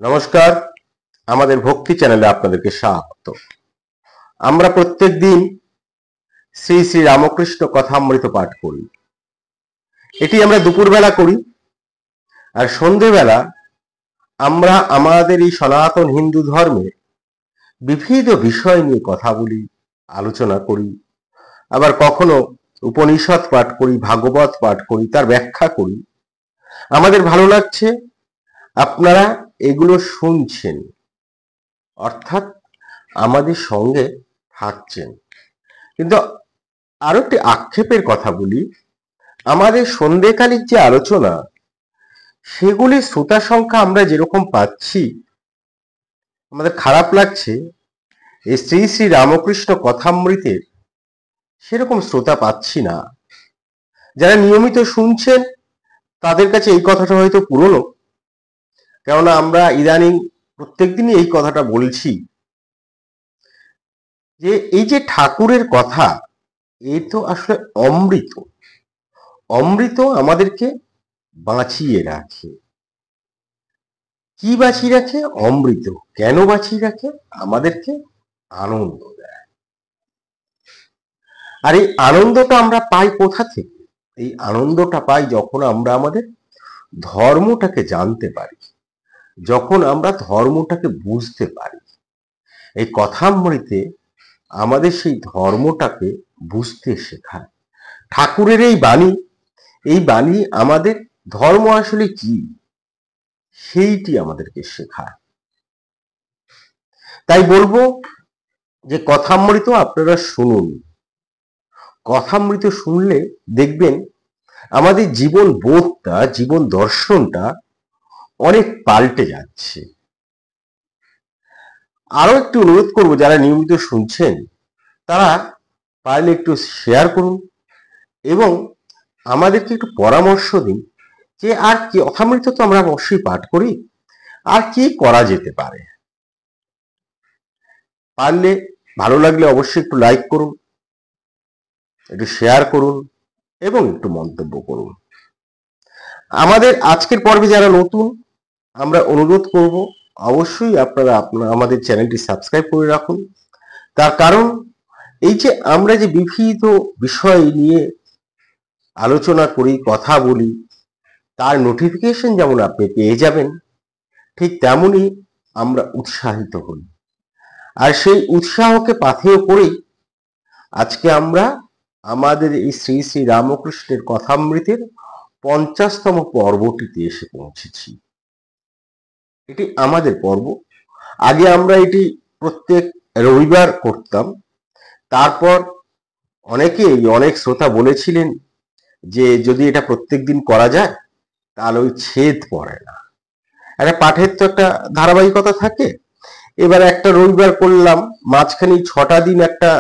নমস্কার, আমাদের ভক্তি চ্যানেলে আপনাদেরকে স্বাগত। আমরা প্রত্যেক দিন শ্রী শ্রী রামকৃষ্ণ কথামৃত পাঠ করি। এটি আমরা দুপুরবেলা করি, আর সন্ধেবেলা আমরা আমাদের এই সনাতন হিন্দু ধর্মের বিভিন্ন বিষয় নিয়ে কথা বলি, আলোচনা করি। আবার কখনো উপনিষদ পাঠ করি, ভাগবত পাঠ করি, তার ব্যাখ্যা করি। আমাদের ভালো লাগছে আপনারা এগুলো শুনছেন, অর্থাৎ আমাদের সঙ্গে থাকছেন। কিন্তু আরো একটি আক্ষেপের কথা বলি, আমাদের সন্ধ্যেকালীন যে আলোচনা, সেগুলি শ্রোতা সংখ্যা আমরা যেরকম পাচ্ছি, আমাদের খারাপ লাগছে এই শ্রী শ্রী রামকৃষ্ণ কথামৃতের সেরকম শ্রোতা পাচ্ছি না। যারা নিয়মিত শুনছেন তাদের কাছে এই কথাটা হয়তো পুরনো, কেননা আমরা ইদানিং প্রত্যেক দিনই এই কথাটা বলছি যে এই যে ঠাকুরের কথা, এই তো আসলে অমৃত। অমৃত আমাদেরকে বাঁচিয়ে রাখে। কি বাঁচিয়ে রাখে? অমৃত। কেন বাঁচিয়ে রাখে? আমাদেরকে আনন্দ দেয়। আর এই আনন্দটা আমরা পাই কোথা থেকে? এই আনন্দটা পাই যখন আমরা আমাদের ধর্মটাকে জানতে পারি, যখন আমরা ধর্মটাকে বুঝতে পারি। এই কথামৃতে আমাদের সেই ধর্মটাকে বুঝতে শেখায়। ঠাকুরের এই বাণী আমাদের ধর্ম আসলে কি সেইটি আমাদেরকে শেখায়। তাই বলবো যে কথামৃত আপনারা শুনুন। কথামৃত শুনলে দেখবেন আমাদের জীবন বোধটা, জীবন দর্শনটা অনেক পাল্টে যাচ্ছে। আরো একটু অনুরোধ করবো, যারা নিয়মিত শুনছেন তারা পারলে একটু শেয়ার করুন এবং আমাদেরকে একটু পরামর্শ দিন যে আর কি, কথামৃত তো আমরা অবশ্যই পাঠ করি, আর কি করা যেতে পারে। পারলে, ভালো লাগলে অবশ্যই একটু লাইক করুন, একটু শেয়ার করুন এবং একটু মন্তব্য করুন। আমাদের আজকের পর্বে যারা নতুন, আমরা অনুরোধ করব অবশ্যই আপনারা আমাদের চ্যানেলটি সাবস্ক্রাইব করে রাখুন। তার কারণ এই যে আমরা যে বিভিন্ন বিষয় নিয়ে আলোচনা করি, কথা বলি, তার নোটিফিকেশন যেমন আপনি পেয়ে যাবেন, ঠিক তেমনি আমরা উৎসাহিত হই। আর সেই উৎসাহকে পাথেয় করেই আজকে আমরা আমাদের এই শ্রী শ্রী রামকৃষ্ণের কথামৃতের 50তম পর্বটিতে এসে পৌঁছেছি। এটি আমাদের পর্ব। আগে আমরা এটি প্রত্যেক রবিবার করতাম। তারপর অনেক শ্রোতা বলেছিলেন যে যদি এটা প্রত্যেক দিন করা যায় তাহলে ওই ছেদ পড়ে না। একটা পাঠের তো একটা ধারাবাহিকতা থাকে। এবার একটা রবিবার করলাম, মাঝখানে 6টা দিন একটা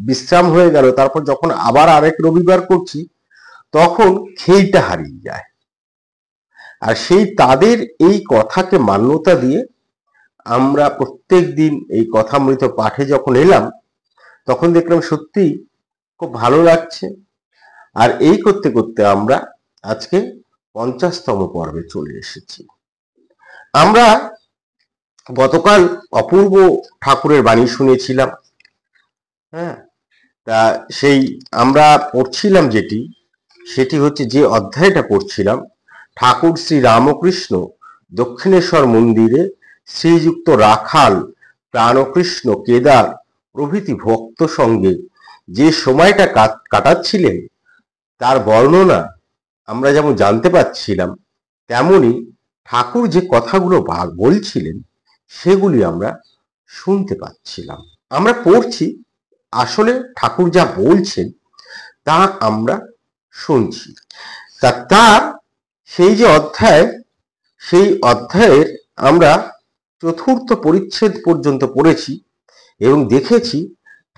বিশ্রাম হয়ে গেল, তারপর যখন আবার আরেক রবিবার করছি তখন খেইটা হারিয়ে যায়। আর সেই তাদের এই কথাকে মান্যতা দিয়ে আমরা প্রত্যেক দিন এই কথামৃত পাঠে যখন এলাম, তখন দেখলাম সত্যি খুব ভালো লাগছে। আর এই করতে করতে আমরা আজকে 50তম পর্বে চলে এসেছি। আমরা গতকাল অপূর্ব ঠাকুরের বাণী শুনেছিলাম। হ্যাঁ, তা সেই আমরা পড়ছিলাম সেটি হচ্ছে, যে অধ্যায়টা পড়ছিলাম, ঠাকুর শ্রী রামকৃষ্ণ দক্ষিণেশ্বর মন্দিরে শ্রীযুক্ত রাখাল, প্রাণকৃষ্ণ, কেদার প্রভৃতি ভক্ত সঙ্গে যে সময়টা কাটাচ্ছিলেন তার বর্ণনা আমরা যেমন জানতে পাচ্ছিলাম, তেমনি ঠাকুর যে কথাগুলো বলছিলেন সেগুলি আমরা শুনতে পাচ্ছিলাম। আমরা পড়ছি, আসলে ঠাকুর যা বলছেন তা আমরা শুনছি। তার সেই যে অধ্যায়, সেই অধ্যায়ের আমরা 4র্থ পরিচ্ছেদ পর্যন্ত পড়েছি এবং দেখেছি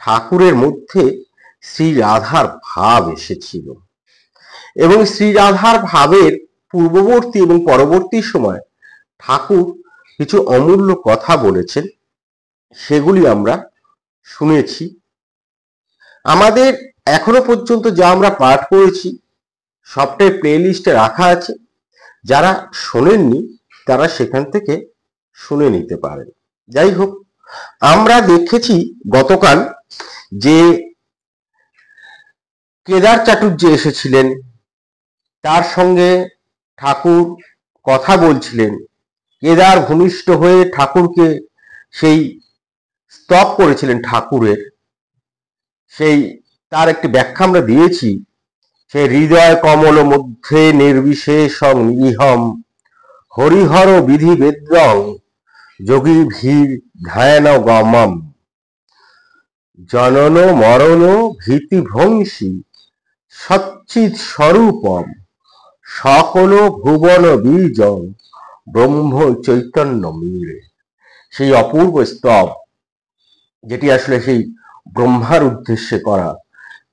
ঠাকুরের মধ্যে শ্রী রাধার ভাব এসেছিল এবং শ্রী রাধার ভাবের পূর্ববর্তী এবং পরবর্তী সময় ঠাকুর কিছু অমূল্য কথা বলেছেন, সেগুলি আমরা শুনেছি। আমাদের এখনো পর্যন্ত যা আমরা পাঠ করেছি সবটাই প্লে লিস্টে রাখা আছে। যারা শোনেননি তারা সেখান থেকে শুনে নিতে পারেন। যাই হোক, আমরা দেখেছি গতকাল যে কেদার চাটুর্য এসেছিলেন, তার সঙ্গে ঠাকুর কথা বলছিলেন। কেদার ভূমিষ্ঠ হয়ে ঠাকুরকে সেই স্তব করেছিলেন ঠাকুরের, সেই তার একটি ব্যাখ্যা আমরা দিয়েছি। সে হৃদয় কমল মধ্যে নির্বিশেষং নিরীহম হরিহর বিধি বেদ্যং যোগী ভীর ধ্যান গমম জনন মরণ ভীতি ভ্রংসী সচ্চিৎ স্বরূপম সকল ভুবন বীজং ব্রহ্ম চৈতন্য মিলে। সেই অপূর্ব স্তব, যেটি আসলে সেই ব্রহ্মার উদ্দেশ্যে করা।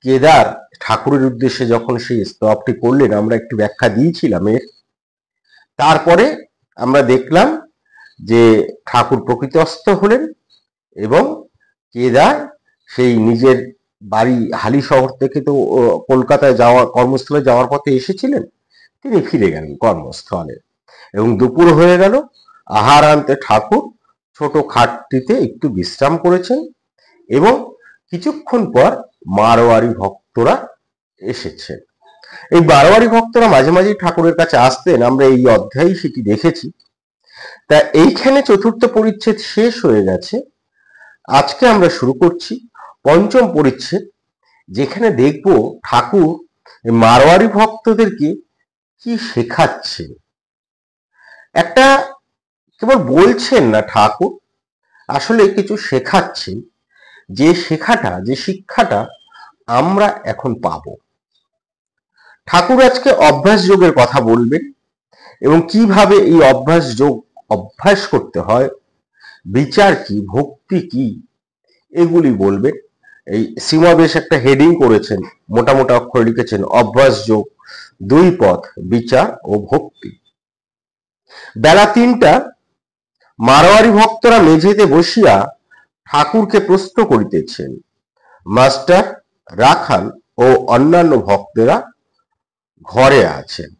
কেদার ঠাকুরের উদ্দেশ্যে যখন সেই স্তবটি করলেন, আমরা একটু ব্যাখ্যা দিয়েছিলাম এর। তারপরে আমরা দেখলাম যে ঠাকুর প্রকৃতস্থ হলেন এবং কেদার সেই নিজের বাড়ি হালি শহর থেকে তো কলকাতায় যাওয়ার কর্মস্থলে যাওয়ার পথে এসেছিলেন, তিনি ফিরে গেলেন কর্মস্থলে এবং দুপুর হয়ে গেল। আহারান্তে ঠাকুর ছোট খাটটিতে একটু বিশ্রাম করেছেন এবং কিছুক্ষণ পর মারোয়ারি ভক্তরা এসেছেন। এই মারোয়ারি ভক্তরা মাঝে মাঝে ঠাকুরের কাছে আসতেন, আমরা এই অধ্যায়ে সেটি দেখেছি। তা এইখানে চতুর্থ পরিচ্ছেদ শেষ হয়ে গেছে। আজকে আমরা শুরু করছি পঞ্চম পরিচ্ছেদ, যেখানে দেখব ঠাকুর মারোয়ারি ভক্তদেরকে কি শেখাচ্ছে। একটা কেবল বলছেন না, ঠাকুর আসলে কিছু শেখাচ্ছেন, যে শেখাটা, যে শিক্ষাটা আমরা এখন পাব। ঠাকুর আজকে অভ্যাস যোগের কথা বলবেন এবং কিভাবে এই অভ্যাস যোগ অভ্যাস করতে হয়, বিচার কি, ভক্তি কি, এগুলি বলবেন। এই সীমাবেশ একটা হেডিং করেছেন, মোটা মোটা অক্ষরে লিখেছেন অভ্যাস যোগ, দুই পথ, বিচার ও ভক্তি। বেলা ৩টা মারোয়ারি ভক্তরা মেঝেতে বসিয়া ঠাকুরকে প্রশ্ন করিতেছেন। মাস্টার, রাখাল ও অন্যান্য ভক্তেরা ঘরে আছেন।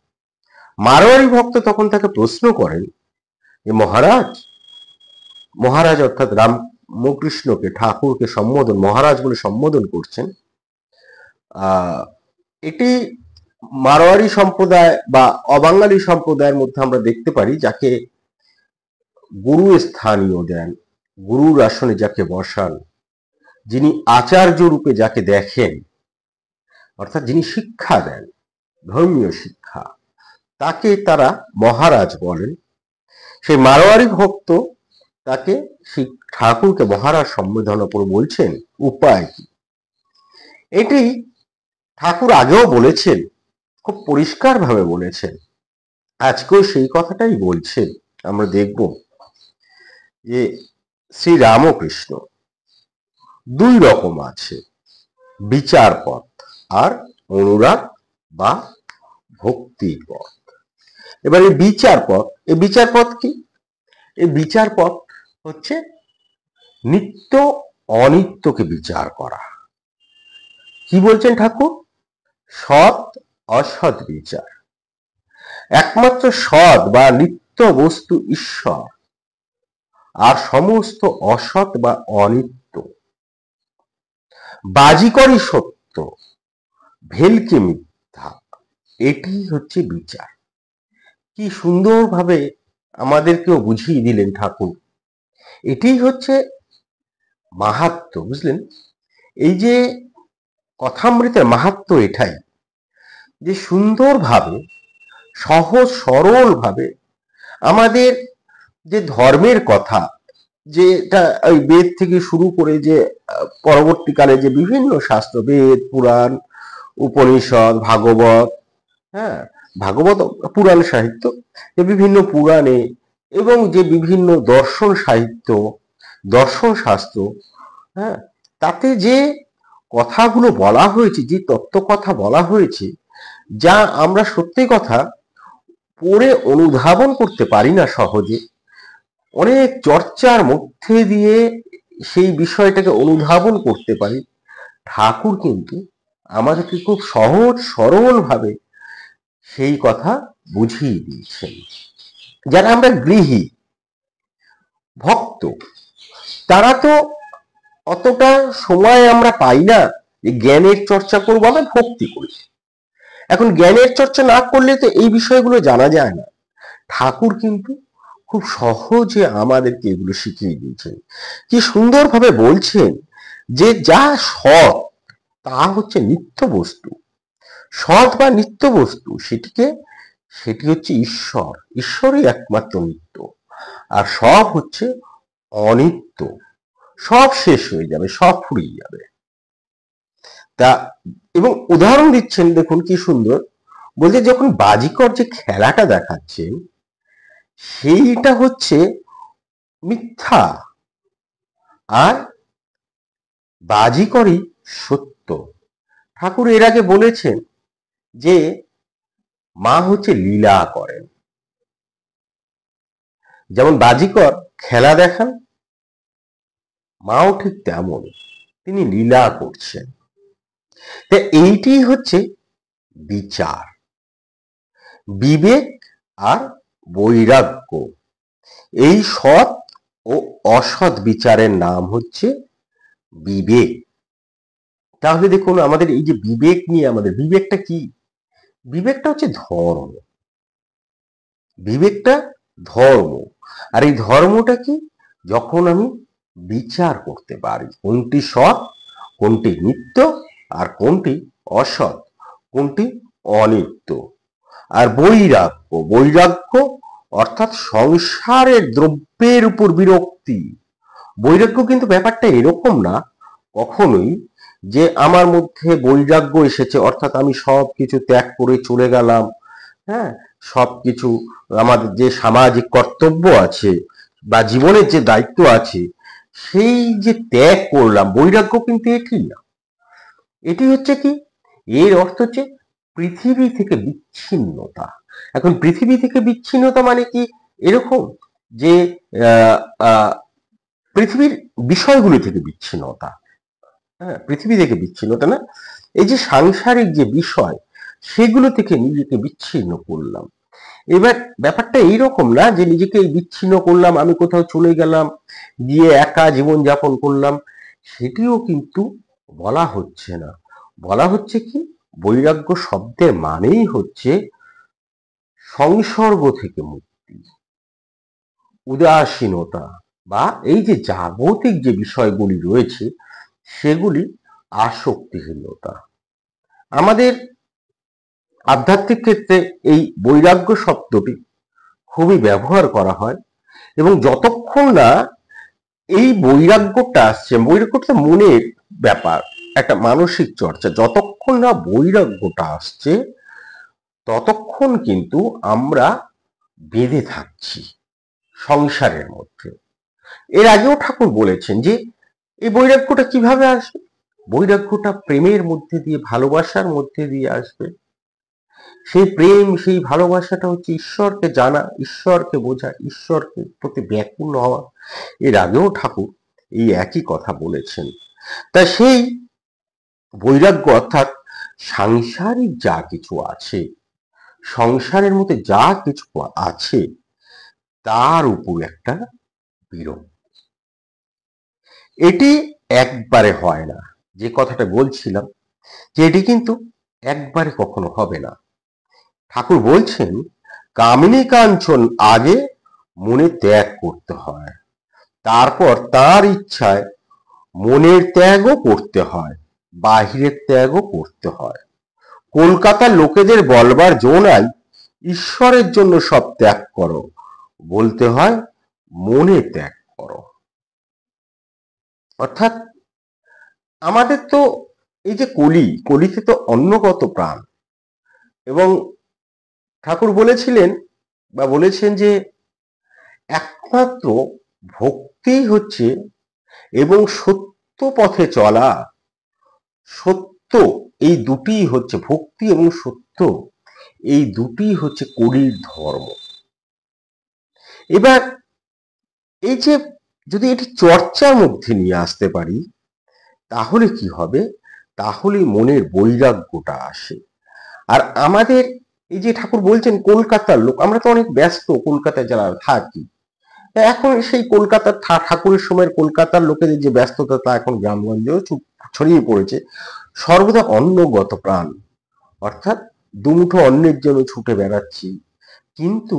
মারোয়ারি ভক্ত তখন তাকে প্রশ্ন করেন যে মহারাজ, মহারাজ অর্থাৎ রামকৃষ্ণকে, ঠাকুরকে সম্বোধন, মহারাজ বলে সম্বোধন করছেন। এটি মারোয়ারি সম্প্রদায় বা অবাঙালি সম্প্রদায়ের মধ্যে আমরা দেখতে পারি, যাকে গুরু স্থানীয় দেন, গুরুর আসনে যাকে বসান, যিনি আচার্য রূপে যাকে দেখেন, অর্থাৎ যিনি শিক্ষা দেন, ধর্মীয় শিক্ষা, তাকে তারা মহারাজ বলেন। সেই মারোয়ারি ভক্ত তাকে ঠাকুরকে মহারাজ সম্বোধন করে বলছেন উপায় কি। এটি ঠাকুর আগেও বলেছেন, খুব পরিষ্কার ভাবে বলেছেন, আজকেও সেই কথাটাই বলছেন। আমরা দেখব যে শ্রী রামকৃষ্ণ দুই রকম আছে, বিচার পথ আর অনুরাগ বা ভক্তি পথ। এবার এই বিচার পথ, এই বিচার পথ কি? এই বিচার পথ হচ্ছে নিত্য অনিত্যকে বিচার করা। কি বলছেন ঠাকুর? সৎ অসৎ বিচার। একমাত্র সৎ বা নিত্য বস্তু ঈশ্বর, আর সমস্ত অসৎ বা অনিত্য, বাজিকরই সত্য, ভেলকি মিথ্যা, এটি হচ্ছে বিচার। কি সুন্দরভাবে আমাদেরকেও বুঝিয়ে দিলেন ঠাকুর। এটি হচ্ছে মাহাত্ম্য, বুঝলেন? এই যে কথামৃতের মাহাত্ম্য এটাই, যে সুন্দরভাবে, সহজ সরল ভাবে আমাদের যে ধর্মের কথা, যেটা ওই বেদ থেকে শুরু করে যে পরবর্তীকালে যে বিভিন্ন শাস্ত্র, বেদ, পুরাণ, উপনিষদ, ভাগবত, হ্যাঁ, ভাগবত পুরাণ সাহিত্য, যে বিভিন্ন পুরাণে এবং যে বিভিন্ন দর্শন সাহিত্য, দর্শন শাস্ত্র, হ্যাঁ, তাতে যে কথাগুলো বলা হয়েছে, যে তত্ত্ব কথা বলা হয়েছে, যা আমরা সত্যি কথা পড়ে অনুধাবন করতে পারি না সহজে, অনেক চর্চার মধ্যে দিয়ে সেই বিষয়টাকে অনুধাবন করতে পারি। ঠাকুর কিন্তু আমাদেরকে খুব সহজ সরল ভাবে সেই কথা বুঝিয়ে দিয়েছেন। যারা আমরা গৃহী, ভক্ত, তারা তো অতটা সময় আমরা পাই না যে জ্ঞানের চর্চা করবো, আমরা ভক্তি করি। এখন জ্ঞানের চর্চা না করলে তো এই বিষয়গুলো জানা যায় না। ঠাকুর কিন্তু খুব সহজে আমাদেরকে এগুলো শিখিয়ে দিয়েছেন, কি সুন্দরভাবে বলছেন যে যা সৎ তা হচ্ছে নিত্য বস্তু। সৎ বা নিত্য বস্তু সেটি হচ্ছে ঈশ্বর, ঈশ্বরই একমাত্র নিত্য। আর সব হচ্ছে অনিত্য, সব শেষ হয়ে যাবে, সব ফুরিয়ে যাবে। তা এবং উদাহরণ দিচ্ছেন, দেখুন কি সুন্দর বলছে, যখন বাজিকর যে খেলাটা দেখাচ্ছেন সেইটা হচ্ছে মিথ্যা, আর বাজিকরই সত্য। ঠাকুর এর আগে বলেছেন যে মা হচ্ছে লীলা করেন, যেমন বাজিকর খেলা দেখান, মাও ঠিক তেমন, তিনি লীলা করছেন। তা এইটি হচ্ছে বিচার, বিবেক আর বৈরাগ্য। এই সৎ ও অসৎ বিচারের নাম হচ্ছে বিবেক। তাহলে দেখুন আমাদের এই যে বিবেক নিয়ে, আমাদের বিবেকটা কি? বিবেকটা হচ্ছে ধর্ম, বিবেকটা ধর্ম। আর এই ধর্মটা কি? যখন আমি বিচার করতে পারি কোনটি সৎ, কোনটি নিত্য, আর কোনটি অসৎ, কোনটি অনিত্য। আর বৈরাগ্য, বৈরাগ্য অর্থাৎ সংসারের দ্রব্যের উপর বিরক্তি। বৈরাগ্য কিন্তু ব্যাপারটা এরকম না কখনোই যে আমার মধ্যে বৈরাগ্য এসেছে অর্থাৎ আমি সব কিছু ত্যাগ করে চলে গেলাম, হ্যাঁ, সবকিছু আমাদের যে সামাজিক কর্তব্য আছে বা জীবনের যে দায়িত্ব আছে সেই যে ত্যাগ করলাম, বৈরাগ্য কিন্তু এটি না। এটি হচ্ছে কি, এর অর্থ হচ্ছে পৃথিবী থেকে বিচ্ছিন্নতা। এখন পৃথিবী থেকে বিচ্ছিন্নতা মানে কি এরকম যে পৃথিবীর বিষয়গুলি থেকে বিচ্ছিন্নতা, হ্যাঁ, পৃথিবী থেকে বিচ্ছিন্নতা না, এই যে সাংসারিক যে বিষয় সেগুলো থেকে নিজেকে বিচ্ছিন্ন করলাম। এবার ব্যাপারটা এইরকম না যে নিজেকে বিচ্ছিন্ন করলাম, আমি কোথাও চলে গেলাম, গিয়ে একা জীবন যাপন করলাম, সেটিও কিন্তু বলা হচ্ছে না। বলা হচ্ছে কি, বৈরাগ্য শব্দের মানেই হচ্ছে সংসর্গ থেকে মুক্তি, উদাসীনতা, বা এই যে জাগতিক যে বিষয়গুলি রয়েছে সেগুলি আসক্তিহীনতা। আমাদের আধ্যাত্মিক ক্ষেত্রে এই বৈরাগ্য শব্দটি খুবই ব্যবহার করা হয়, এবং যতক্ষণ না এই বৈরাগ্যটা আসছে, বৈরাগ্যটা মনের ব্যাপার, একটা মানসিক চর্চা, যতক্ষণ না বৈরাগ্যটা আসছে ততক্ষণ কিন্তু আমরা বেঁধে থাকছি সংসারের মধ্যে। এর আগেও ঠাকুর বলেছেন যে এই বৈরাগ্যটা কিভাবে আসবে, বৈরাগ্যটা প্রেমের মধ্যে দিয়ে, ভালোবাসার মধ্যে দিয়ে আসবে। সেই প্রেম, সেই ভালোবাসাটা হচ্ছে ঈশ্বরকে জানা, ঈশ্বরকে বোঝা, ঈশ্বরকে প্রতি ব্যাকুল হওয়া। এর আগেও ঠাকুর এই একই কথা বলেছেন। তা সেই বৈরাগ্য অর্থাৎ সাংসারিক যা কিছু আছে, সংসারের মধ্যে যা কিছু আছে তার উপর একটা বিরক্তি। এটি একবারে হয় না, যে কথাটা বলছিলাম যে এটি কিন্তু একবারে কখনো হবে না। ঠাকুর বলছেন কামিনী কাঞ্চন আগে মনে ত্যাগ করতে হয়, তারপর তার ইচ্ছায় মনের ত্যাগও করতে হয়, বাহিরের ত্যাগও করতে হয়। কলকাতার লোকেদের বলবার জো নাই ঈশ্বরের জন্য সব ত্যাগ করো, বলতে হয় মনে ত্যাগ করো। অর্থাৎ আমাদের তো এই যে কলিতে তো অন্নগত প্রাণ, এবং ঠাকুর বলেছিলেন বা বলেছেন যে একমাত্র ভক্তি হচ্ছে এবং সত্য পথে চলা, সত্য, এই দুটি হচ্ছে ভক্তি এবং সত্য, এই দুটি হচ্ছে কলির ধর্ম। এবার এই যে যদি এটি চর্চার মধ্যে নিয়ে আসতে পারি তাহলে কি হবে, তাহলে মনের বৈরাগ্যটা আসে। আর আমাদের এই যে ঠাকুর বলছেন কলকাতার লোক, আমরা তো অনেক ব্যস্ত কলকাতায় যারা থাকি, এখন সেই কলকাতার ঠাকুরের সময়ের কলকাতার লোকেদের যে ব্যস্ততা তা এখন গ্রামগঞ্জেও ছড়িয়ে পড়েছে। সর্বদা অন্নগত প্রাণ, অর্থাৎ দুমুঠো অন্নের জন্য ছুটে বেড়াচ্ছি, কিন্তু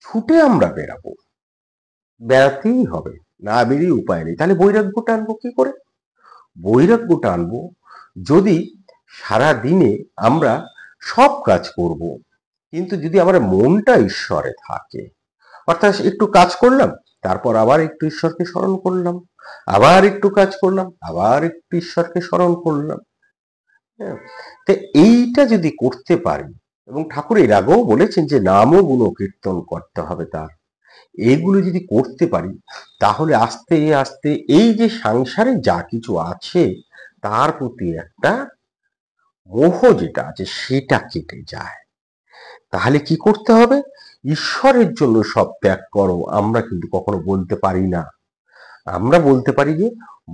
ছুটে আমরা বেড়াবো, বেড়াতেই হবে, না বেরিয়ে উপায় নেই। তাহলে বৈরাগ্যটা আনবো কি করে? বৈরাগ্যটা আনবো যদি সারা দিনে আমরা সব কাজ করব, কিন্তু যদি আমার মনটা ঈশ্বরে থাকে, অর্থাৎ একটু কাজ করলাম, তারপর আবার একটু ঈশ্বরকে স্মরণ করলাম, আবার একটু কাজ করলাম, আবার একটু ঈশ্বরকে স্মরণ করলাম। হ্যাঁ, তো এইটা যদি করতে পারি, এবং ঠাকুর এর আগেও বলেছেন যে নাম ও গুণ কীর্তন করতে হবে তার, এইগুলো যদি করতে পারি, তাহলে আস্তে আস্তে এই যে সংসারে যা কিছু আছে তার প্রতি একটা মোহ যেটা আছে সেটা কেটে যায়। তাহলে কি করতে হবে? ঈশ্বরের জন্য সব ত্যাগ করো আমরা কিন্তু কখনো বলতে পারি না, আমরা বলতে পারি যে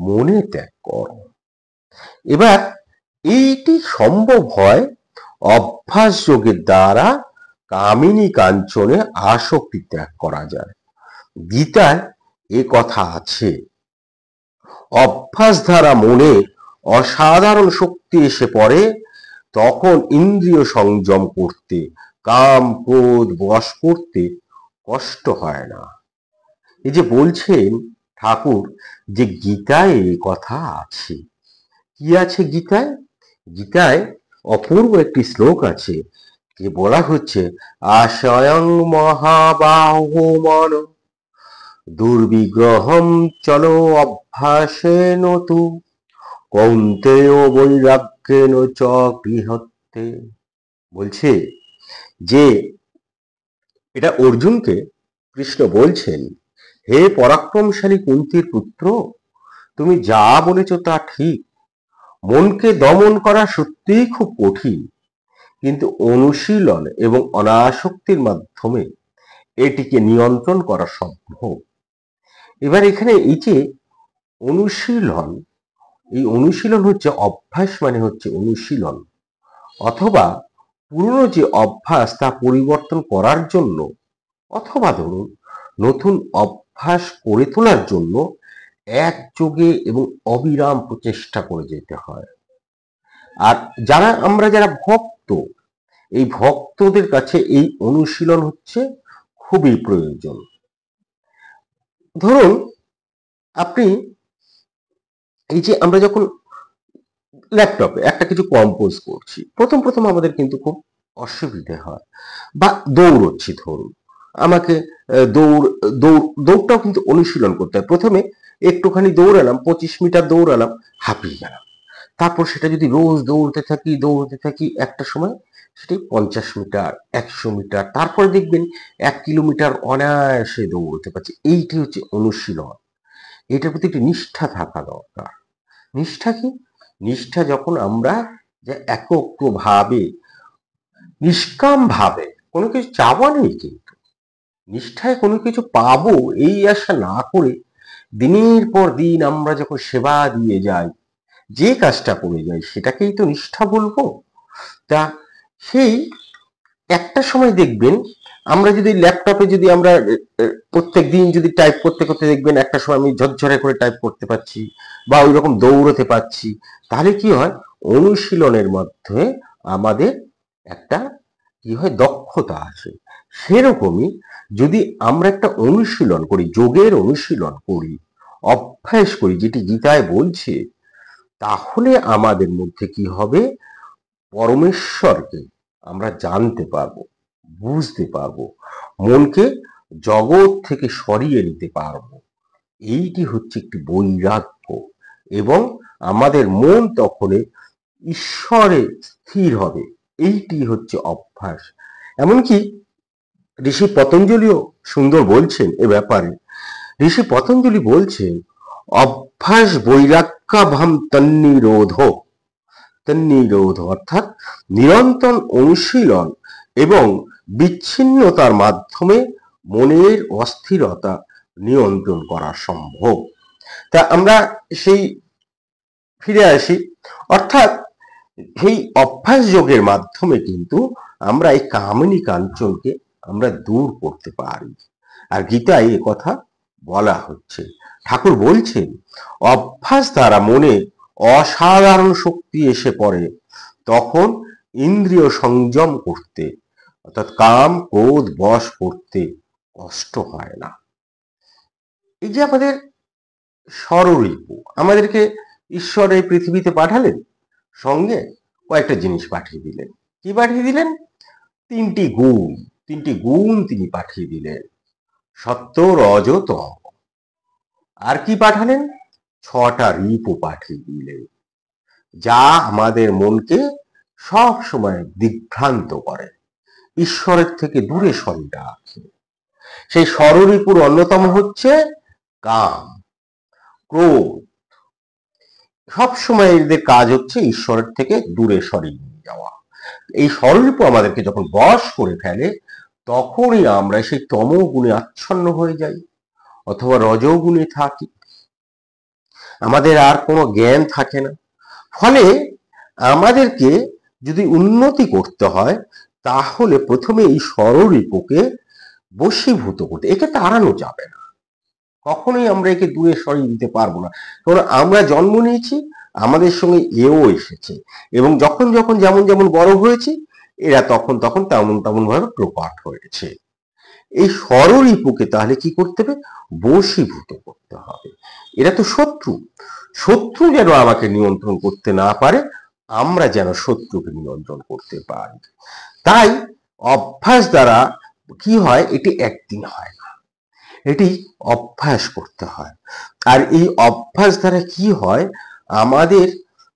মনে ত্যাগ করো। এবার এইটি সম্ভব হয় অভ্যাস যোগের দ্বারা। কামিনী কাঞ্চনে আসক্তি ত্যাগ করা যায়। গীতায় এ কথা আছে, অভ্যাস দ্বারা মনে অসাধারণ শক্তি এসে পড়ে, তখন ইন্দ্রিয় সংযম করতে, কাম ক্রোধ বশ করতে কষ্ট হয় না। এই যে বলছেন ঠাকুর যে গীতায় এই কথা আছে, কি আছে গীতায়? গীতায় অপূর্ব একটি শ্লোক আছে, যে বলা হচ্ছে আশয়ং মহাবাহো মন দুর্বিগ্রহম চলো অভ্যাসেন তু কৌন্তেয় বৈরাগ্যেন চ গৃহত্তে। বলছে যে এটা অর্জুনকে কৃষ্ণ বলছেন, হে পরাক্রমশালী কুন্তির পুত্র, তুমি যা বলেছ তা ঠিক, মনকে দমন করা সত্যিই খুব কঠিন, কিন্তু অনুশীলন এবং অনাসক্তির মাধ্যমে এটিকে নিয়ন্ত্রণ করা সম্ভব। এবার এখানে এই যে অনুশীলন, এই অনুশীলন হচ্ছে অভ্যাস, মানে হচ্ছে অনুশীলন, অথবা পুরনো যে অভ্যাস তা পরিবর্তন করার জন্য, অথবা ধরুন নতুন অভ্যাস করে তোলার জন্য একযোগে এবং অবিরাম প্রচেষ্টা করে যেতে হয়। আর যারা ভক্ত, এই ভক্তদের কাছে এই অনুশীলন হচ্ছে খুবই প্রয়োজন। ধরুন আপনি এই যে আমরা যখন ল্যাপটপে একটা কিছু কম্পোজ করছি, প্রথম প্রথম আমাদের কিন্তু খুব অসুবিধে হয়, বা দৌড়চ্ছি ধরুন, আমাকে দৌড়টাও কিন্তু অনুশীলন করতে হয়। প্রথমে একটুখানি দৌড়ালাম, 25 মিটার দৌড়ালাম, হাঁপিয়ে গেলাম, তারপর সেটা যদি রোজ দৌড়তে থাকি একটা সময় সেটাই 50 মিটার, 100 মিটার, তারপরে দেখবেন 1 কিলোমিটার অনায়াসে দৌড়তে পারছি। এইটি হচ্ছে অনুশীলন। এটার প্রতি একটি নিষ্ঠা থাকা দরকার। নিষ্ঠা কি? নিষ্ঠা যখন আমরা যে এককভাবে নিষ্কাম ভাবে, কোনো কিছু চাওয়া নেই, কিন্তু নিষ্ঠায় কোনো কিছু পাবো এই আশা না করে দিনের পর দিন আমরা যখন সেবা দিয়ে যাই, যে কাজটা করে যাই, সেটাকেই তো নিষ্ঠা বলবো। তা সেই একটা সময় দেখবেন, আমরা যদি ল্যাপটপে যদি আমরা প্রত্যেক দিন যদি টাইপ করতে করতে দেখবেন একটা সময় আমি ঝরঝরে করে টাইপ করতে পারছি, বা ওই রকম দৌড়তে পারছি, তাহলে কি হয়? অনুশীলনের মাধ্যমে আমাদের একটা কি হয়, দক্ষতা আসে। সেরকমই যদি আমরা একটা অনুশীলন করি, যোগের অনুশীলন করি, অভ্যাস করি, যেটি গীতায় বলছে, তাহলে আমাদের মধ্যে কি হবে? পরমেশ্বরকে আমরা জানতে পারবো, বুঝতে পারবো, মনকে জগৎ থেকে সরিয়ে নিতে পারবো। এইটি হচ্ছে একটি বৈরাগ্য, এবং আমাদের মন তখন ঈশ্বরে স্থির হবে। এইটি হচ্ছে অভ্যাস। এমনকি ঋষি পতঞ্জলিও সুন্দর বলছেন এ ব্যাপারে। ঋষি পতঞ্জলি বলছেন, অভ্যাস বৈরাগ্যাভাম তন্নিরোধ, অর্থাৎ নিরন্তর অনুশীলন এবং বিচ্ছিন্নতার মাধ্যমে মনের অস্থিরতা নিয়ন্ত্রণ করা সম্ভব। তা আমরা সেই ফিরে আসি, অর্থাৎ এই অভ্যাস যোগের মাধ্যমে কিন্তু আমরা এই কামিনী কাঞ্চনকে আমরা দূর করতে পারি। আর গীতায় এ কথা বলা হচ্ছে। ঠাকুর বলছেন, অভ্যাস দ্বারা মনে অসাধারণ শক্তি এসে পড়ে, তখন ইন্দ্রিয় সংযম করতে অর্থাৎ কাম ক্রোধ বশ করতে কষ্ট হয় না। এই যে আমাদের ষড়রিপু, আমাদেরকে ঈশ্বর এই পৃথিবীতে পাঠালেন, সঙ্গে কয়েকটা জিনিস পাঠিয়ে দিলেন। কি পাঠিয়ে দিলেন? তিনটি গুণ তিনি পাঠিয়ে দিলেন, সত্য রজ তম। আর কি পাঠালেন? 6টা রিপু পাঠিয়ে দিলেন, যা আমাদের মনকে সব সময় দিগ্ভ্রান্ত করে, ঈশ্বরের থেকে দূরে সরিয়ে রাখে। সেই ষড়রিপুর অন্যতম হচ্ছে কাম ক্রোধ। সবসময় এদের কাজ হচ্ছে ঈশ্বরের থেকে দূরে সরিয়ে নিয়ে যাওয়া। এই ষড়রিপু আমাদেরকে যখন বশ করে ফেলে, তখনই আমরা সেই তমগুণে আচ্ছন্ন হয়ে যাই অথবা রজগুণে থাকি, আমাদের আর কোনো জ্ঞান থাকে না। ফলে আমাদেরকে যদি উন্নতি করতে হয়, তাহলে প্রথমে এই ষড়রিপুকে বশীভূত করতে, একে তাড়ানো যাবে না, কখনোই আমরা একে দূরে সরিয়ে দিতে পারবো না। কারণ আমরা জন্ম নিয়েছি, আমাদের সঙ্গে এও এসেছে, এবং যখন যখন যেমন যেমন বড় হয়েছে, এরা তখন তখন তেমন তেমন ভাবে প্রকট হয়েছে। এই ষড়রিপুকে তাহলে কি করতে হবে? বশীভূত করতে হবে। এরা তো শত্রু, শত্রু যেন আমাকে নিয়ন্ত্রণ করতে না পারে, আমরা যেন শত্রুকে নিয়ন্ত্রণ করতে পারি। তাই অভ্যাস দ্বারা কি হয়? এটি একদিন হয় না, এটি অভ্যাস করতে হয়। আর এই অভ্যাস দ্বারা কি হয়? আমাদের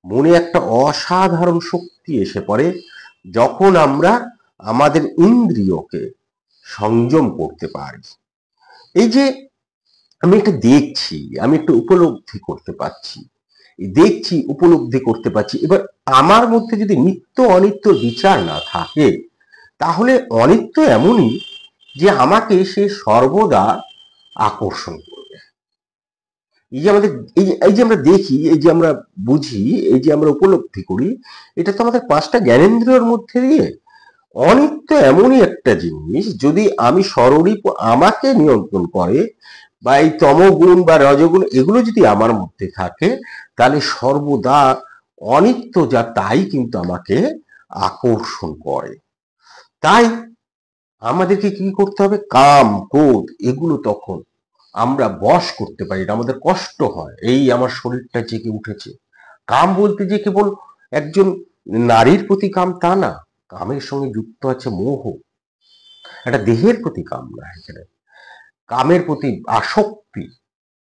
মনে একটা অসাধারণ শক্তি এসে পড়ে, যখন আমরা আমাদের ইন্দ্রিয়কে সংযম করতে পারি। এই যে আমি একটা দেখছি, আমি একটা উপলব্ধি করতে পারছি, দেখছি উপলব্ধি করতে পারছি, এবার আমার মধ্যে যদি নিত্য অনিত্য বিচার না থাকে, তাহলে অনিত্য এমনই যে আমাকে সে সর্বদা আকর্ষণ করবে। এই যে আমাদের এই যে আমরা দেখি, এই যে আমরা বুঝি, এই যে আমরা উপলব্ধি করি, এটা তো আমাদের 5টা জ্ঞানেন্দ্রিয়র মধ্যে দিয়ে। অনিত্য এমনই একটা জিনিস, যদি আমি ষড়রিপ আমাকে নিয়ন্ত্রণ করে, বা এই তমগুণ বা রজগুণ এগুলো যদি আমার মধ্যে থাকে, তাহলে সর্বদা অনিত্য যা তাই কিন্তু আমাকে আকর্ষণ করে। তাই আমাদেরকে কি করতে হবে? কাম ক্রোধ এগুলো তখন আমরা বশ করতে পারি না, আমাদের কষ্ট হয়। এই আমার শরীরটা জেগে উঠেছে। কাম বলতে যে কেবল একজন নারীর প্রতি কাম তা না, কামের সঙ্গে যুক্ত আছে মোহ, একটা দেহের প্রতি কাম না, এখানে কামের প্রতি আসক্তি,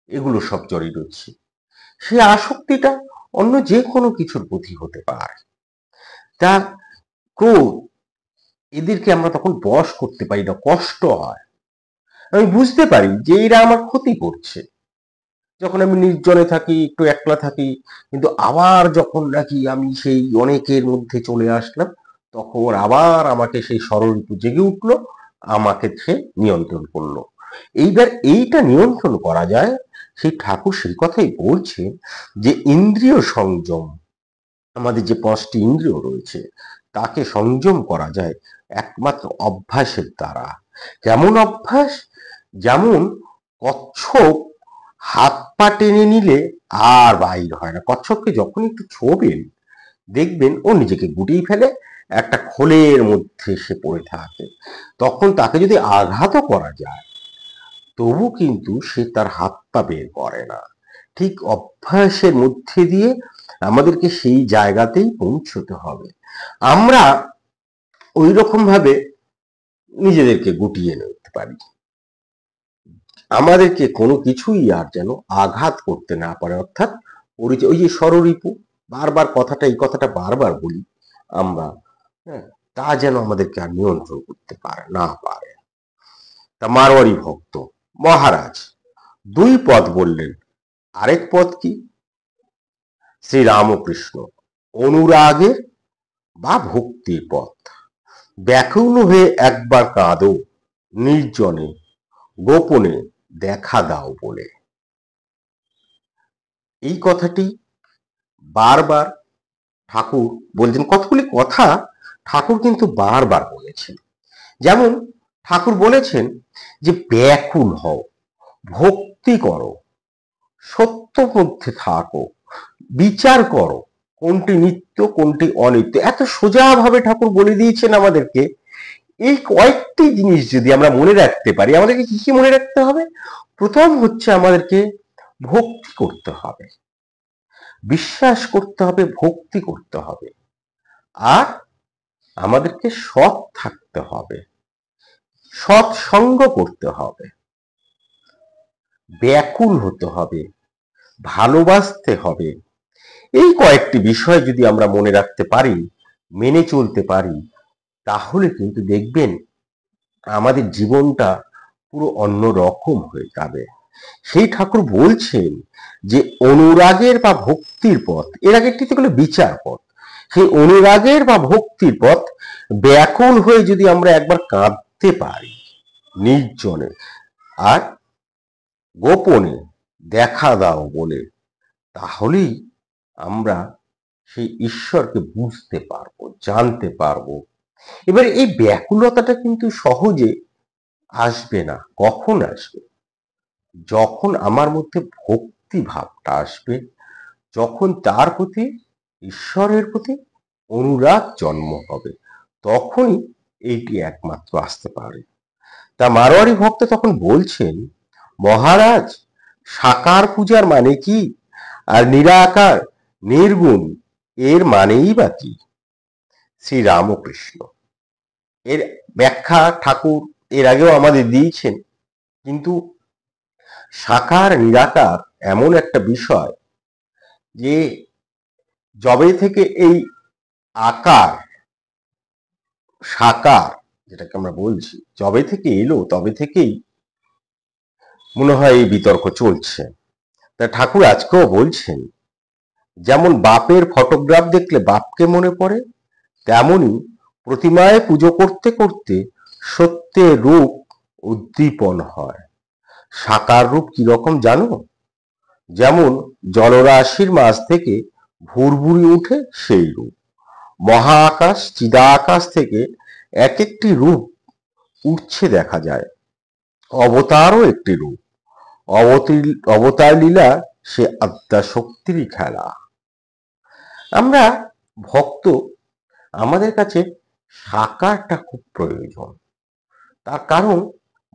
এগুলো সব জড়িয়ে রয়েছে। সেই আসক্তিটা অন্য যে কোনো কিছুর প্রতি হতে পারে। তা ক্রোধ, এদেরকে আমরা তখন বশ করতে পারি না, কষ্ট হয়। আমি বুঝতে পারি যে এরা আমার ক্ষতি করছে, যখন আমি নির্জনে থাকি, একটু একলা থাকি, কিন্তু আবার যখন নাকি আমি সেই অনেকের মধ্যে চলে আসলাম, তখন আবার আমাকে সেই ষড়রিপু জেগে উঠলো, আমাকে সে নিয়ন্ত্রণ করলো। এইবার এইটা নিয়ন্ত্রণ করা যায়, সেই ঠাকুর সেই কথাই বলছেন যে ইন্দ্রিয় সংযম, আমাদের যে 5টি ইন্দ্রিয় রয়েছে তাকে সংযম করা যায় একমাত্র অভ্যাসের দ্বারা। কেমন অভ্যাস? যেমন কচ্ছপ হাত পা টেনে নিলে আর বাইর হয় না। কচ্ছপকে যখন একটু ছোবেন, দেখবেন ও নিজেকে গুটিয়ে ফেলে, একটা খোলের মধ্যে সে পড়ে থাকে। তখন তাকে যদি আঘাতও করা যায়, তবু কিন্তু সে তার হাত পা বের করে না। ঠিক অভ্যাসের মধ্যে দিয়ে আমাদেরকে সেই জায়গাতেই পৌঁছতে হবে। আমরা ওই রকম ভাবে নিজেদেরকে গুটিয়ে নিতে পারি, আমাদেরকে কোনো কিছুই আর যেন আঘাত করতে না পারে। অর্থাৎ পরিচয়, ওই যে ষড়রিপু, বারবার কথাটা, এই কথাটা বারবার বলি আমরা, হ্যাঁ, তা যেন আমাদেরকে আর নিয়ন্ত্রণ করতে পারে না পারে। তা মারোয়ারি ভক্ত মহারাজ 2 পদ বললেন। আরেক পদ কি? শ্রী রামকৃষ্ণ অনুরাগের বা ভক্তির পথ। ব্যাকুল হয়ে একবার কাঁদো নির্জনে, গোপনে দেখা দাও বলে। এই কথাটি বারবার ঠাকুর বলছেন। কতগুলি কথা ঠাকুর কিন্তু বারবার বলেছেন। যেমন ঠাকুর বলেছেন যে ব্যাকুল হও, ভক্তি করো, সত্য মধ্যে থাকো, বিচার করো কোনটি নিত্য কোনটি অনিত্য। এত সোজা ভাবে ঠাকুর বলে দিয়েছেন আমাদেরকে। এই কয়েকটি জিনিস যদি আমরা মনে রাখতে পারি, আমাদেরকে কি কি মনে রাখতে হবে? প্রথম হচ্ছে আমাদেরকে ভক্তি করতে হবে, বিশ্বাস করতে হবে, ভক্তি করতে হবে, আর আমাদেরকে সৎ থাকতে হবে, সৎসঙ্গ করতে হবে, ব্যাকুল হতে হবে, ভালোবাসতে হবে। এই কয়েকটি বিষয় যদি আমরা মনে রাখতে পারি, মেনে চলতে পারি, তাহলে কিন্তু দেখবেন আমাদের জীবনটা পুরো অন্য রকম হয়ে যাবে। সেই ঠাকুর বলছেন যে অনুরাগের বা ভক্তির পথ, এর আগেরটিতে হলো বিচার পথ, সেই অনুরাগের বা ভক্তির পথ ব্যাকুল হয়ে যদি আমরা একবার কাঁদতে পারি নির্জনে আর গোপনে দেখা দাও বলে, তাহলেই আমরা সেই ঈশ্বরকে বুঝতে পারবো, জানতে পারবো। এবার এই ব্যাকুলতাটা কিন্তু সহজে আসবে না। কখন আসবে? যখন আমার মধ্যে ভক্তি ভাবটা আসবে, যখন তার প্রতি, ঈশ্বরের প্রতি অনুরাগ জন্ম হবে, তখনই এইটি একমাত্র আসতে পারে। তা মারোয়ারি ভক্ত তখন বলছেন, মহারাজ সাকার পূজার মানে কি, আর নিরাকার নির্গুণ এর মানেই বা কি? শ্রী রামকৃষ্ণ এর ব্যাখ্যা ঠাকুর এর আগেও আমাদের দিয়েছেন, কিন্তু সাকার নিরাকার এমন একটা বিষয় যে যবে থেকে এই আকার সাকার যেটাকে আমরা বলছি যবে থেকে এলো, তবে থেকেই মনে হয় এই বিতর্ক চলছে। তা ঠাকুর আজকেও বলছেন, যেমন বাপের ফটোগ্রাফ দেখলে বাপকে মনে পড়ে, তেমনি প্রতিমায় পুজো করতে করতে সত্যের রূপ উদ্দীপন হয়। সাকার রূপ কিরকম জানো? যেমন জলরাশির মাঝ থেকে ভুরভুরি উঠে সেই রূপ। মহা আকাশ চিদাকাশ থেকে এক একটি রূপ উঠছে দেখা যায়। অবতারও একটি রূপ। অবতার লীলা সে আদ্যা শক্তিরই খেলা। আমরা ভক্ত, আমাদের কাছে সাকারটা খুব প্রয়োজন। তার কারণ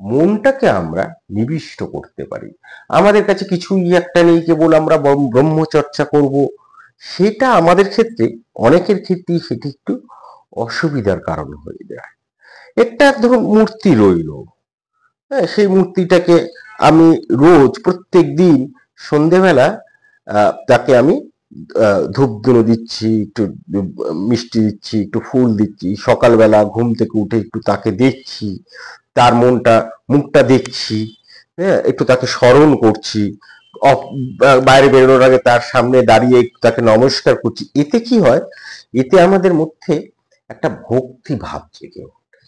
মনটাকে আমরা নিবিষ্ট করতে পারি। আমাদের কাছে কিছুই একটা নেই, কেবল আমরা ব্রহ্মচর্চা করব, সেটা আমাদের ক্ষেত্রে, অনেকের ক্ষেত্রেই সেটি একটু অসুবিধার কারণ হয়ে যায়। একটা ধরুন মূর্তি রইল, হ্যাঁ, সেই মূর্তিটাকে আমি রোজ প্রত্যেক দিন সন্ধেবেলা তাকে আমি ধূপধুনো দিচ্ছি, একটু মিষ্টি দিচ্ছি, একটু ফুল দিচ্ছি, সকালবেলা ঘুম থেকে উঠে একটু তাকে দেখছি, তার মুখটা দেখছি, হ্যাঁ, একটু তাকে স্মরণ করছি, বাইরে বেরোনোর আগে তার সামনে দাঁড়িয়ে একটু তাকে নমস্কার করছি। এতে কি হয়? এতে আমাদের মধ্যে একটা ভক্তি ভাব জেগে ওঠে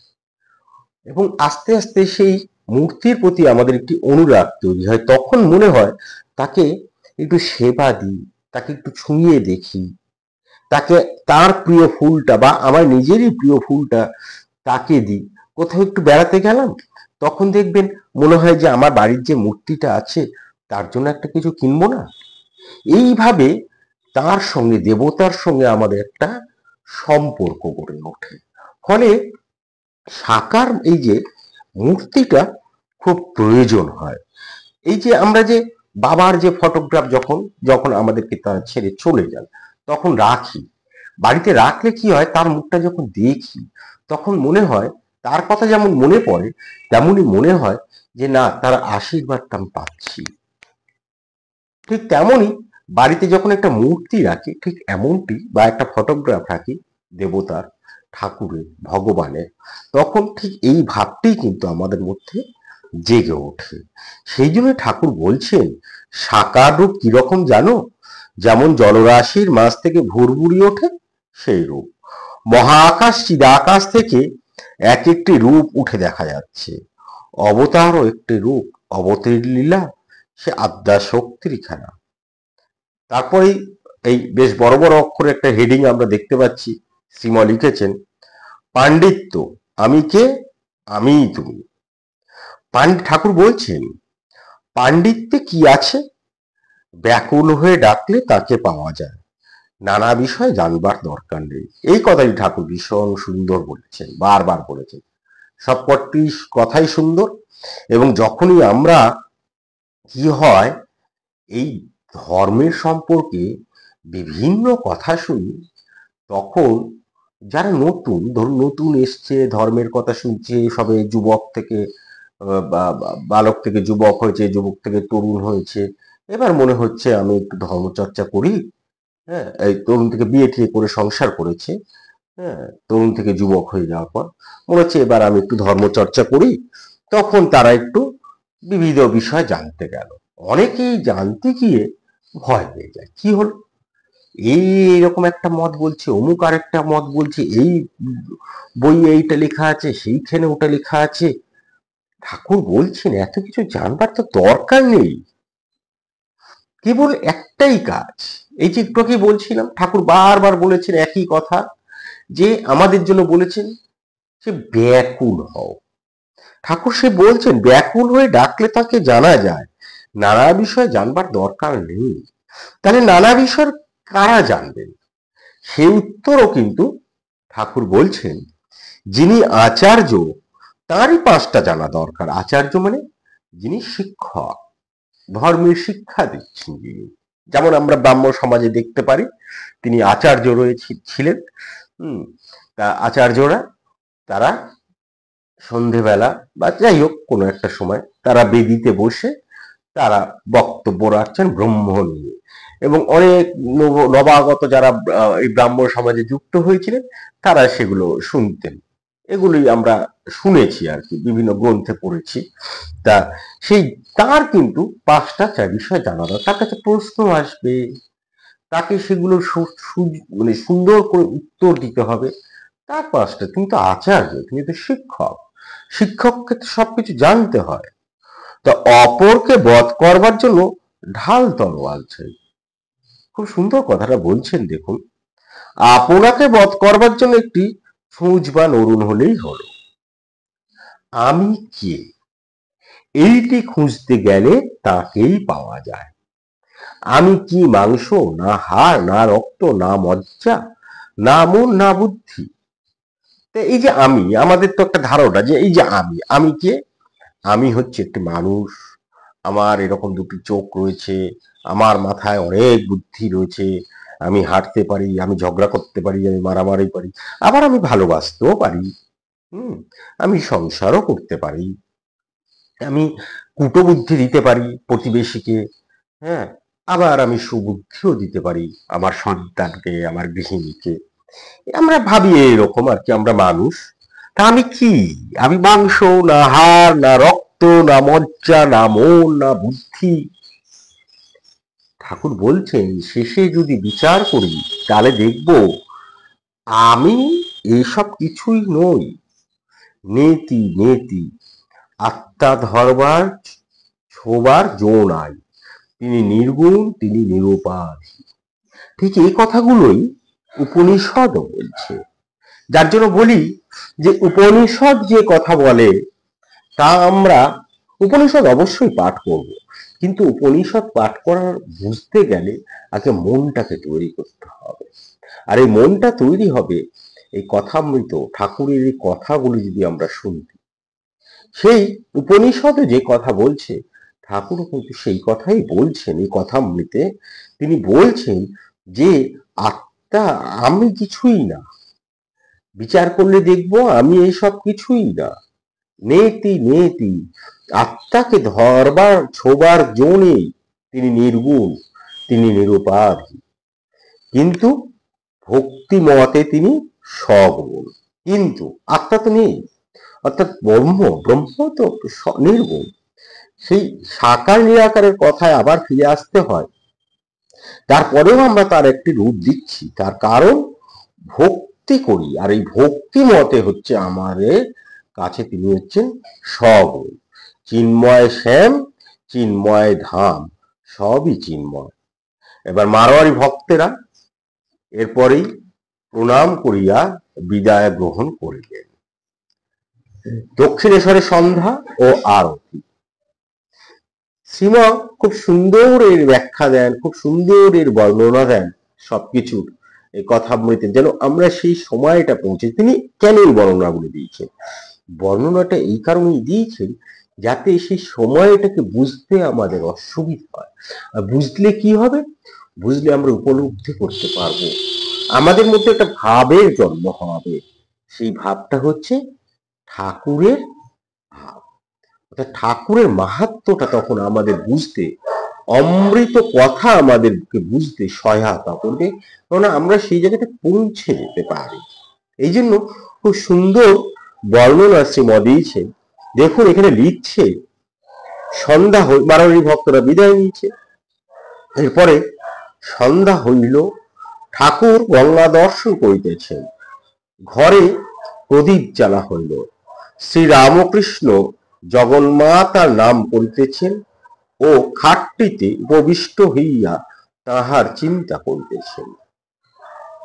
এবং আস্তে আস্তে সেই মূর্তির প্রতি আমাদের একটি অনুরাগ তৈরি হয়। তখন মনে হয় তাকে একটু সেবা দিই, তাকে একটু ছুঁয়ে দেখি, তাকে তার প্রিয় ফুলটা বা আমার নিজেরই প্রিয় ফুলটা তাকে দিই। কোথাও একটু বেড়াতে গেলাম, তখন দেখবেন মনে হয় যে আমার বাড়ির যে মূর্তিটা আছে তার জন্য একটা কিছু কিনবো না। এইভাবে তার সঙ্গে, দেবতার সঙ্গে আমাদের একটা সম্পর্ক গড়ে ওঠে। ফলে সাকার এই যে মূর্তিটা খুব প্রয়োজন হয়। এই যে আমরা যে বাবার যে ফটোগ্রাফ যখন যখন আমাদেরকে তারা ছেড়ে চলে যান, তখন রাখি, বাড়িতে রাখলে কি হয়, তার মুখটা যখন দেখি তখন মনে হয়, তার কথা যেমন মনে পড়ে, তেমনি মনে হয় যে না, তার আশীর্বাদটা আমি পাচ্ছি। ঠিক তেমনি বাড়িতে যখন একটা মূর্তি রাখি, ঠিক এমনটি, বা একটা ফটোগ্রাফ রাখি দেবতার, ঠাকুরের, ভগবানের, তখন ঠিক এই ভাবটি কিন্তু আমাদের মধ্যে জেগে ওঠে। সেই জন্য ঠাকুর বলছেন, সাকার রূপ কিরকম জানো? যেমন জলরাশির মাঝ থেকে ভুরভুরি ওঠে সেই রূপ। মহাকাশ চিদাকাশ থেকে এক একটি রূপ উঠে দেখা যাচ্ছে। অবতারও একটি রূপ, অবতীর লীলা সে আদ্যা শক্তির খেলা। তারপরে এই বেশ বড় বড় অক্ষরে একটা হেডিং আমরা দেখতে পাচ্ছি, শ্রীমা লিখেছেন, পাণ্ডিত্য আমি কে, আমিই তুমি। ঠাকুর বলছেন, পাণ্ডিত্যে কি আছে? ব্যাকুল হয়ে ডাকলে তাকে পাওয়া যায়, নানা বিষয় জানবার দরকার নেই। এই কথাই ঠাকুর ভীষণ সুন্দর বলেছেন, বারবার বলেছেন। সবকটি কথাই সুন্দর। এবং যখনই আমরা কি হয় এই ধর্মের সম্পর্কে বিভিন্ন কথা শুনি, তখন যারা নতুন, ধরুন নতুন এসছে, ধর্মের কথা শুনছে, সবে যুবক থেকে বালক থেকে যুবক হয়েছে, যুবক থেকে তরুণ হয়েছে, এবার মনে হচ্ছে আমি একটু ধর্মচর্চা করি। হ্যাঁ, এই তরুণ থেকে বিয়ে টিয়ে করে সংসার করেছে, হ্যাঁ, তরুণ থেকে যুবক হয়ে যাওয়ার পর মনে হচ্ছে এবার আমি একটু ধর্মচর্চা করি। তখন তারা একটু বিবিধ বিষয় জানতে গেল। অনেকেই জানতে গিয়ে ভয় পেয়ে যায়, কি হলো, এই এরকম একটা মত বলছে, অমুক আর একটা মত বলছে, এই বইয়ে এইটা লেখা আছে, সেইখানে ওটা লেখা আছে। ঠাকুর বলছেন এত কিছু জানবার তো দরকার নেই, কেবল একটাই কাজ। এই যে একটু আগে বলছিলাম, ঠাকুর বারবার বলেছেন একই কথা, যে আমাদের জন্য বলেছেন যে ব্যাকুল হও। ঠাকুর সে বলছেন ব্যাকুল হয়ে ডাকলে তাকে জানা যায়, নানা বিষয় জানবার দরকার নেই। তাহলে নানা বিষয় কারা জানবেন? সেই উত্তরও কিন্তু ঠাকুর বলছেন, যিনি আচার্য তারই 5টা জানা দরকার। আচার্য মানে যিনি শিক্ষক, ধর্মের শিক্ষা দিচ্ছেন যিনি। যেমন আমরা ব্রাহ্ম সমাজে দেখতে পারি, তিনি আচার্য ছিলেন। তা আচার্যরা তারা সন্ধেবেলা বা যাই হোক কোনো একটা সময় তারা বেদিতে বসে তারা বক্তব্য রাখছেন ব্রহ্ম নিয়ে। এবং অনেক নবাগত যারা এই ব্রাহ্ম সমাজে যুক্ত হয়েছিলেন তারা সেগুলো শুনতেন। এগুলোই আমরা শুনেছি আর কি, বিভিন্ন গ্রন্থে পড়েছি। তা সেই তার কিন্তু 5টা বিষয় জানা দরকার। তার কাছে প্রশ্ন আসবে, তাকে সেগুলো মানে সুন্দর করে উত্তর দিতে হবে। তার 5টা, তিনি তো আচার্য, তিনি তো শিক্ষক, শিক্ষককে তো সবকিছু জানতে হয়। তো অপরকে বধ করবার জন্য ঢাল তলোয়ার চাই। খুব সুন্দর কথাটা বলছেন, দেখুন, আপনাকে বধ করবার জন্য একটি সূঁচ বা নরুন হলেই হলো। আমি কে এইটি খুঁজতে গেলে তাকেই পাওয়া যায়। আমি কি মাংস, না হাড়, না রক্ত, না মজ্জা, না মন, না বুদ্ধি। এই যে আমি, আমাদের তো একটা ধারণা যে এই যে আমি কে? আমি হচ্ছে একটি মানুষ, আমার এরকম দুটি চোখ রয়েছে, আমার মাথায় অনেক বুদ্ধি রয়েছে, আমি হাঁটতে পারি, আমি ঝগড়া করতে পারি, আমি মারামারি পারি, আবার আমি ভালোবাসতেও পারি। হুম, আমি সংসারও করতে পারি, আমি কূটবুদ্ধি দিতে পারি প্রতিবেশীকে, হ্যাঁ, আবার আমি সুবুদ্ধিও দিতে পারি আমার সন্তানকে, আমার গৃহিণীকে। আমরা ভাবি এরকম আর কি, আমরা মানুষ। তা আমি কি? আমি মাংস, না হাড়, না রক্ত, না মজ্জা, না মন, না বুদ্ধি। ঠাকুর বলছেন শেষে যদি বিচার করি তাহলে দেখব আমি এইসব কিছুই নই। নেতি নেতি আত্মা ধরবার ছোবার জো নাই, তিনি নির্গুণ, তিনি নিরুপাধি। ঠিক এই কথাগুলোই উপনিষদও বলছে। যার জন্য বলি যে উপনিষদ যে কথা বলে তা আমরা উপনিষদ অবশ্যই পাঠ করব, কিন্তু উপনিষদ পাঠ করার বুঝতে গেলে আগে মনটাকে তৈরি করতে হবে। আর এই মনটা তৈরি হবে এই কথামৃত ঠাকুরের এই কথাগুলি যদি আমরা শুনি। সেই উপনিষদে যে কথা বলছে ঠাকুরও কিন্তু সেই কথাই বলছেন। এই কথামৃতে তিনি বলছেন যে আত্মা আমি কিছুই না, বিচার করলে দেখব আমি এইসব কিছুই না। নেতি নেতি আত্মাকে ধরবার ছোবার জো নেই, তিনি নির্গুণ, তিনি নিরুপাধি, কিন্তু ভক্তি মতে তিনি সগুণ। কিন্তু আত্মা তো নেই, অর্থাৎ ব্রহ্ম তো নির্গুণ। সেই সাকার নিরাকারের কথায় আবার ফিরে আসতে হয়। তারপরেও আমরা তার একটি রূপ দিচ্ছি, তার কারণ ভক্তি করি, আর এই ভক্তি মতে হচ্ছে আমাদের কাছে তিনি হচ্ছেন সগুণ। চিন্ময় শ্যাম, চিন্ময় ধাম, সবই চিন্ময়। এবার মারোয়ারি ভক্তেরা এরপরেই প্রণাম করিয়া বিদায় গ্রহণ করিলেন। দক্ষিণেশ্বরে সন্ধ্যা ও আরতি। শ্রীম খুব সুন্দর এর ব্যাখ্যা দেন, খুব সুন্দর এর বর্ণনা দেন সবকিছুর এই কথামৃতে, যেন আমরা সেই সময়টা পৌঁছে। তিনি কেন এই বর্ণনাগুলো দিয়েছেন? বর্ণনাটা এই কারণেই দিয়েছেন যাতে সেই সময়টাকে বুঝতে আমাদের অসুবিধা হয়। আর বুঝলে কি হবে? বুঝলে আমরা উপলব্ধি করতে পারবো, আমাদের মধ্যে একটা ভাবের জন্ম হবে। সেই ভাবটা হচ্ছে ঠাকুরের ভাব, অর্থাৎ ঠাকুরের মাহাত্ম্যটা তখন আমাদের বুঝতে, অমৃত কথা আমাদেরকে বুঝতে সহায়তা করবে, কারণ আমরা সেই জায়গাটা পৌঁছে যেতে পারি। এই জন্য খুব সুন্দর বর্ণনা শ্রীম দিয়েছে। দেখুন এখানে লিখছে, সন্ধ্যা বারোয়ারি ভক্তরা বিদায় নিয়েছে, এরপরে সন্ধ্যা হইল, ঠাকুর গঙ্গা দর্শন করিতেছেন, ঘরে প্রদীপ জ্বালা হইল, শ্রীরামকৃষ্ণ জগন্মাতার নাম করিতেছেন ও খাটটিতে উপবিষ্ট হইয়া তাহার চিন্তা করিতেছেন।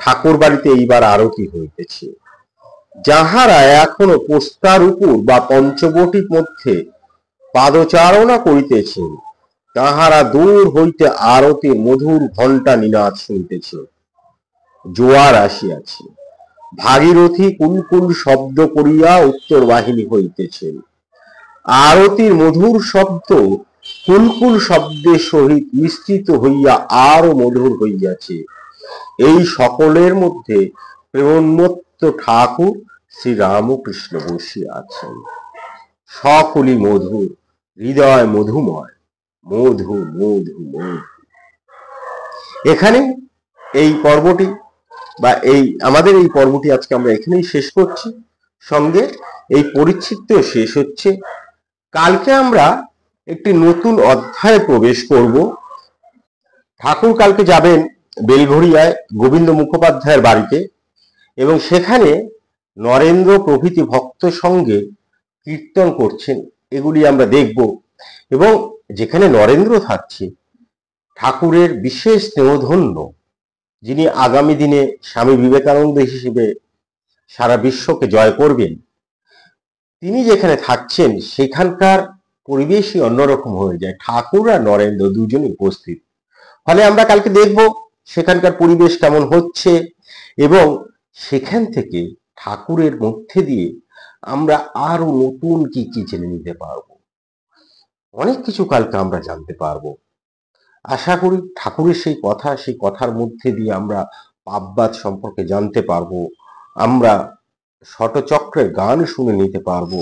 ঠাকুর বাড়িতে এইবার আরতি হইতেছে। যাহারা এখনো পোস্তার উপর বা পঞ্চবটির মধ্যে পাদচারণা করিতেছেন, তাহারা দূর হইতে আরতির মধুর ঘণ্টা নিনাদ শুনিতেছে। জোয়ার আসিয়াছে, ভাগীরথী কুলকুল শব্দ করিয়া উত্তর বাহিনী হইতেছেন। আরতির মধুর শব্দ কুলকুল শব্দের সহিত মিশ্রিত হইয়া আরো মধুর হইয়াছে। এই সকলের মধ্যে প্রেমোন্মত্ত ঠাকুর শ্রীরামকৃষ্ণ বসিয়া আছেন। সকলই মধুর, হৃদয় মধুময়, মধু মধু মধু। এখানে এই পর্বটি বা আমাদের এই পর্বটি আজকে আমরা এখানেই শেষ করছি, সঙ্গে এই পরিচ্ছেদটিও শেষ হচ্ছে। কালকে আমরা একটি নতুন অধ্যায়ে প্রবেশ করব। ঠাকুর কালকে যাবেন বেলঘড়িয়ায় গোবিন্দ মুখোপাধ্যায়ের বাড়িতে, এবং সেখানে নরেন্দ্র প্রভৃতি ভক্ত সঙ্গে কীর্তন করছেন, এগুলি আমরা দেখব। এবং যেখানে নরেন্দ্র থাকছে, ঠাকুরের বিশেষ স্নেহধন্য, যিনি আগামী দিনে স্বামী বিবেকানন্দ হিসেবে সারা বিশ্বকে জয় করবেন, তিনি যেখানে থাকছেন সেখানকার পরিবেশই অন্যরকম হয়ে যায়। ঠাকুর আর নরেন্দ্র দুজনই উপস্থিত, ফলে আমরা কালকে দেখব সেখানকার পরিবেশ কেমন হচ্ছে, এবং সেখান থেকে ঠাকুরের মধ্যে দিয়ে আমরা আরো নতুন কি কি জেনে নিতে পারবো। অনেক কিছু কালকে আমরা জানতে পারবো। আশা করি ঠাকুরের সেই কথার মধ্যে দিয়ে আমরা পাপবাদ সম্পর্কে জানতে পারবো, আমরা শতচক্রের গান শুনে নিতে পারবো,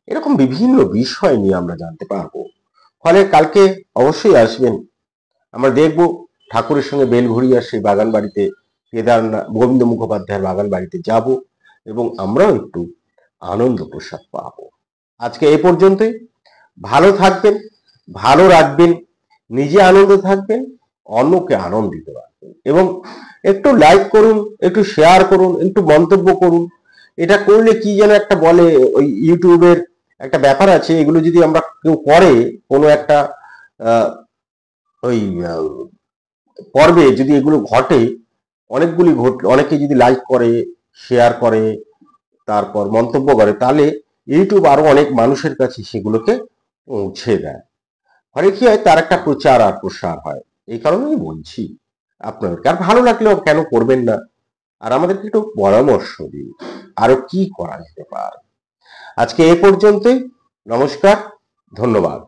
এরকম বিভিন্ন বিষয় নিয়ে আমরা জানতে পারবো। ফলে কালকে অবশ্যই আসবেন। আমরা দেখব ঠাকুরের সঙ্গে বেলঘড়িয়ার সেই বাগান বাড়িতে, কেদারনাথ গোবিন্দ মুখোপাধ্যায়ের বাগান বাড়িতে যাব, এবং আমরাও একটু আনন্দ প্রসাদ পাবো। আজকে এই পর্যন্তই। ভালো থাকবেন, ভালো রাখবেন, নিজে আনন্দ থাকবেন, অন্যকে আনন্দিত রাখবেন, এবং একটু লাইক করুন, একটু শেয়ার করুন, একটু মন্তব্য করুন। এটা করলে কি যেন একটা বলে, ওই ইউটিউবের একটা ব্যাপার আছে, এগুলো যদি আমরা কেউ করে, কোনো একটা ওই পর্বে যদি এগুলো ঘটে, অনেকে যদি লাইক করে, শেয়ার করে, তারপর মন্তব্য করে, তাহলে ইউটিউব আরো অনেক মানুষের কাছে সেগুলোকে পৌঁছে দেয়। ফলে কি হয়, তার একটা প্রচার আর প্রসার হয়। এই কারণেই বলছি আপনাদেরকে। আর ভালো লাগলেও কেন করবেন না, আর আমাদেরকে একটু পরামর্শ দিন আরো কি করা যেতে পারে। আজকে এ পর্যন্তই। নমস্কার, ধন্যবাদ।